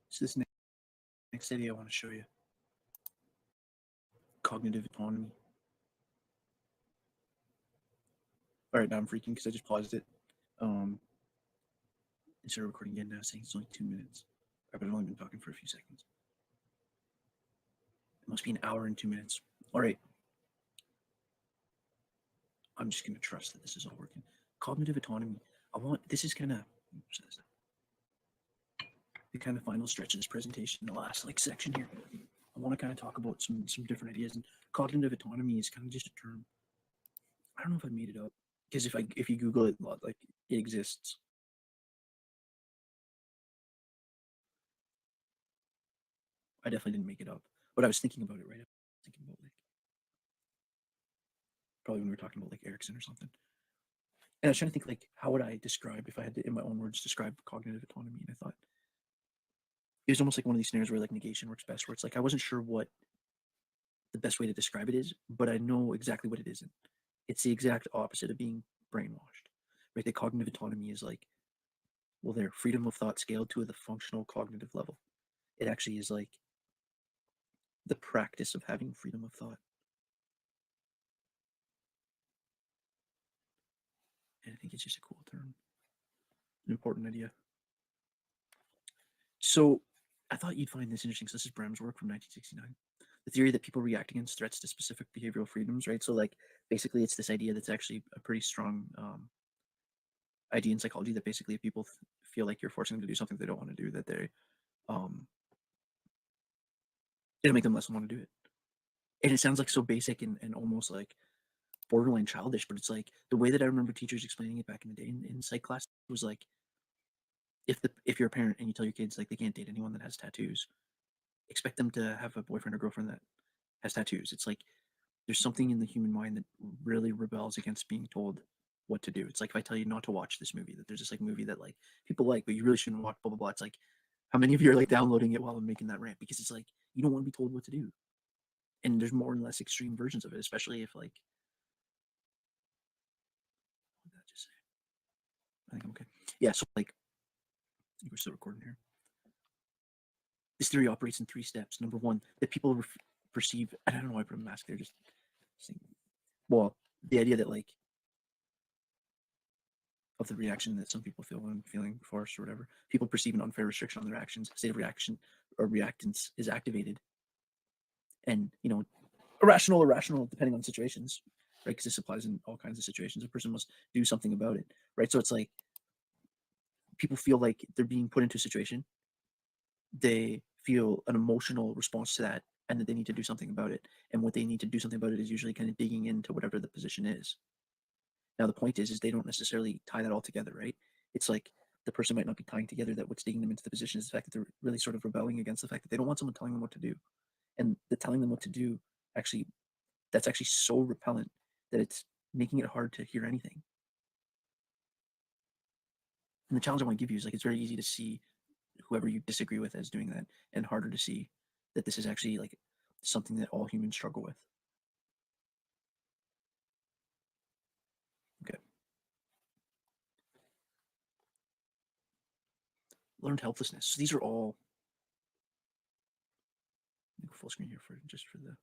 So this next idea I want to show you, cognitive autonomy. All right, now I'm freaking because I just paused it. And started recording again now, saying it's only 2 minutes. All right, but I've only been talking for a few seconds. It must be an hour and 2 minutes. All right. I'm just gonna trust that this is all working. Cognitive autonomy. This is kind of the kind of final stretch of this presentation, the last section here. I want to kind of talk about some different ideas, and cognitive autonomy is kind of just a term. I don't know if I made it up, because if you Google it, it exists. I definitely didn't make it up, but I was thinking about it right. I was thinking about probably when we were talking about Erickson or something. And I was trying to think how would I describe, if I had to in my own words describe cognitive autonomy, and I thought it was almost like one of these scenarios where negation works best, where it's I wasn't sure what the best way to describe it is, but I know exactly what it isn't. It's the exact opposite of being brainwashed. Right? The cognitive autonomy is their freedom of thought scaled to the functional cognitive level. It actually is the practice of having freedom of thought. And I think it's just a cool term, an important idea. So I thought you'd find this interesting. So this is Brem's work from 1969. The theory that people react against threats to specific behavioral freedoms, right? So basically it's this idea that's actually a pretty strong idea in psychology, that basically if people feel like you're forcing them to do something they don't want to do, that it'll make them less want to do it. And it sounds so basic and almost borderline childish, but it's the way that I remember teachers explaining it back in the day in psych class was if you're a parent and you tell your kids they can't date anyone that has tattoos, expect them to have a boyfriend or girlfriend that has tattoos. It's there's something in the human mind that really rebels against being told what to do. It's if I tell you not to watch this movie, that there's this movie that people but you really shouldn't watch, blah blah blah. It's how many of you are downloading it while I'm making that rant, because it's you don't want to be told what to do. And there's more and less extreme versions of it, especially if what did I just say? I think I'm okay. Yeah, so we're still recording here. This theory operates in 3 steps. Number 1, that people perceive, I don't know why I put a mask there, just saying, well, the idea that of the reaction that some people feel when feeling forced or whatever, people perceive an unfair restriction on their actions. State of reaction or reactance is activated, and irrational or rational depending on situations, right? Because this applies in all kinds of situations. A person must do something about it, right? So it's people feel they're being put into a situation, they feel an emotional response to that, and that they need to do something about it. And what they need to do something about it is usually kind of digging into whatever the position is. Now the point is they don't necessarily tie that all together, right? It's the person might not be tying together that what's digging them into the position is the fact that they're really sort of rebelling against the fact that they don't want someone telling them what to do. And the telling them what to do that's actually so repellent that it's making it hard to hear anything. And the challenge I want to give you is it's very easy to see whoever you disagree with as doing that, and harder to see that this is actually something that all humans struggle with. Okay. Learned helplessness. So these are all full screen here for the